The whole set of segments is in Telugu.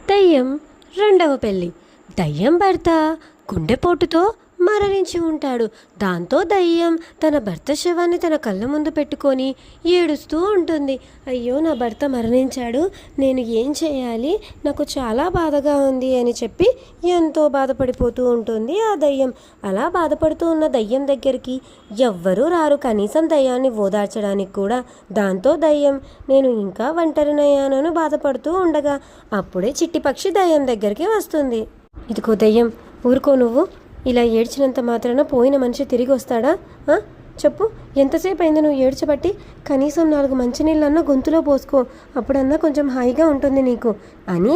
దయ్యం రెండవ పెళ్ళి. దయ్యం భర్త గుండెపోటుతో మరణించి ఉంటాడు. దాంతో దయ్యం తన భర్త శవాన్ని తన కళ్ళ ముందు పెట్టుకొని ఏడుస్తూ ఉంటుంది. అయ్యో, నా భర్త మరణించాడు, నేను ఏం చేయాలి, నాకు చాలా బాధగా ఉంది అని చెప్పి ఎంతో బాధపడిపోతూ ఉంటుంది ఆ దయ్యం. అలా బాధపడుతూ ఉన్న దయ్యం దగ్గరికి ఎవ్వరూ రారు, కనీసం దయ్యాన్ని ఓదార్చడానికి కూడా. దాంతో దయ్యం నేను ఇంకా ఒంటరినయ్యానని బాధపడుతూ ఉండగా అప్పుడే చిట్టి పక్షి దయ్యం దగ్గరికి వస్తుంది. ఇదిగో దయ్యం, ఊరుకో, నువ్వు ఇలా ఏడ్చినంత మాత్రాన పోయిన మనిషి తిరిగి వస్తాడా? చెప్పు, ఎంతసేపు అయింది నువ్వు ఏడ్చబట్టి? కనీసం 4 మంచినీళ్ళన్నా గొంతులో పోసుకో, అప్పుడన్నా కొంచెం హాయిగా ఉంటుంది నీకు అని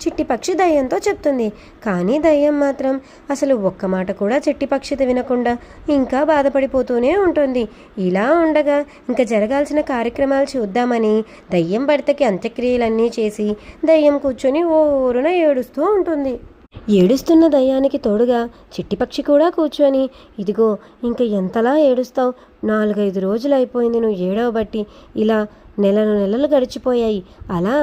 చిట్టి పక్షి దయ్యంతో చెప్తుంది. కానీ దయ్యం మాత్రం అసలు ఒక్క మాట కూడా చిట్టి పక్షిది వినకుండా ఇంకా బాధపడిపోతూనే ఉంటుంది. ఇలా ఉండగా ఇంకా జరగాల్సిన కార్యక్రమాలు చూద్దామని దయ్యం భర్తకి అంత్యక్రియలన్నీ చేసి దయ్యం కూర్చొని ఓరున ఏడుస్తూ ఉంటుంది. ఏడుస్తున్న దయ్యానికి తోడుగా చిట్టిపక్షి కూడా కూర్చొని, ఇదిగో ఇంక ఎంతలా ఏడుస్తావు, 4-5 రోజులు అయిపోయింది నువ్వు ఏడవబట్టి, ఇలా నెలలు గడిచిపోయాయి. అలా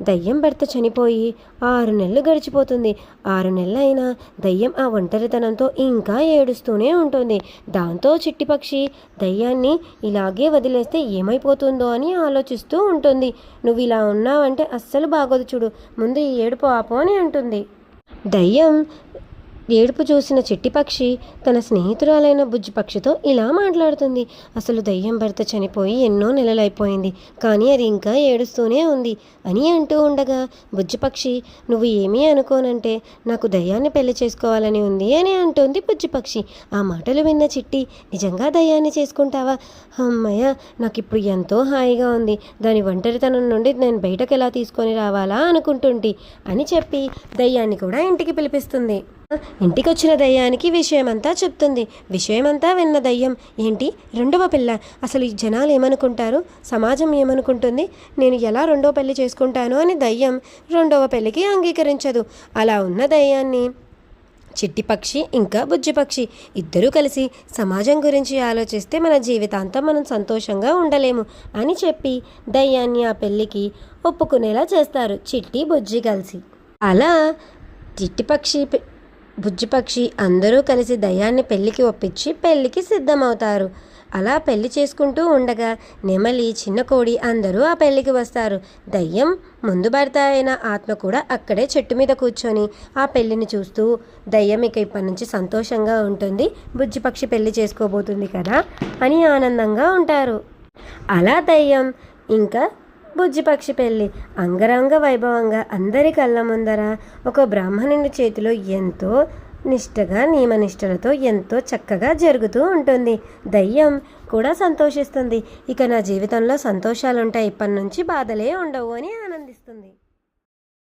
దయ్యం భర్త చనిపోయి 6 నెలలు గడిచిపోతుంది. 6 నెలలైనా దయ్యం ఆ ఒంటరితనంతో ఇంకా ఏడుస్తూనే ఉంటుంది. దాంతో చిట్టిపక్షి దయ్యాన్ని ఇలాగే వదిలేస్తే ఏమైపోతుందో అని ఆలోచిస్తూ ఉంటుంది. నువ్వు ఇలా ఉన్నావంటే అస్సలు బాగోదు, చూడు, ముందు ఈ ఏడుపు ఆపు అని అంటుంది. దయ్యం ఏడుపు చూసిన చిట్టిపక్షి తన స్నేహితురాలైన బుజ్జిపక్షితో ఇలా మాట్లాడుతుంది. అసలు దయ్యం భర్త చనిపోయి ఎన్నో నెలలైపోయింది, కానీ అది ఇంకా ఏడుస్తూనే ఉంది అని అంటూ ఉండగా బుజ్జిపక్షి నువ్వు ఏమీ అనుకోనంటే నాకు దయ్యాన్ని పెళ్లి చేసుకోవాలని ఉంది అని అంటుంది బుజ్జిపక్షి. ఆ మాటలు విన్న చిట్టి, నిజంగా దయ్యాన్ని చేసుకుంటావా? అమ్మయ్య, నాకు ఇప్పుడు ఎంతో హాయిగా ఉంది, దాని ఒంటరితనం నుండి నేను బయటకు ఎలా తీసుకొని రావాలా అనుకుంటుంది అని చెప్పి దయ్యాన్ని కూడా ఇంటికి పిలిపిస్తుంది. ఇంటికొచ్చిన దయ్యానికి విషయమంతా చెప్తుంది. విషయమంతా విన్న దయ్యం, ఏంటి రెండవ పిల్ల, అసలు ఈ జనాలు ఏమనుకుంటారు, సమాజం ఏమనుకుంటుంది, నేను ఎలా రెండవ పెళ్లి చేసుకుంటాను అని దయ్యం రెండవ పెళ్లికి అంగీకరించదు. అలా ఉన్న దయ్యాన్ని చిట్టిపక్షి ఇంకా బుజ్జిపక్షి ఇద్దరూ కలిసి సమాజం గురించి ఆలోచిస్తే మన జీవితాంతం మనం సంతోషంగా ఉండలేము అని చెప్పి దయ్యాన్ని ఆ పెళ్ళికి ఒప్పుకునేలా చేస్తారు చిట్టి బుజ్జి కలిసి. అలా చిట్టిపక్షి బుజ్జిపక్షి అందరూ కలిసి దయ్యాన్ని పెళ్ళికి ఒప్పించి పెళ్ళికి సిద్ధమవుతారు. అలా పెళ్లి చేసుకుంటూ ఉండగా నెమలి, చిన్న కోడి అందరూ ఆ పెళ్ళికి వస్తారు. దయ్యం ముందు భర్త అయిన ఆత్మ కూడా అక్కడే చెట్టు మీద కూర్చొని ఆ పెళ్ళిని చూస్తూ దయ్యం ఇక ఇప్పటి నుంచి సంతోషంగా ఉంటుంది, బుజ్జిపక్షి పెళ్లి చేసుకోబోతుంది కదా అని ఆనందంగా ఉంటారు. అలా దయ్యం ఇంకా బుజ్జిపక్షి పెళ్ళి అంగరంగ వైభవంగా అందరి కళ్ళ ముందర ఒక బ్రాహ్మణుని చేతిలో ఎంతో నిష్టగా నియమనిష్టలతో ఎంతో చక్కగా జరుగుతూ ఉంటుంది. దయ్యం కూడా సంతోషిస్తుంది. ఇక నా జీవితంలో సంతోషాలుంటాయి, ఇప్పటి నుంచి బాధలే ఉండవు అని ఆనందిస్తుంది.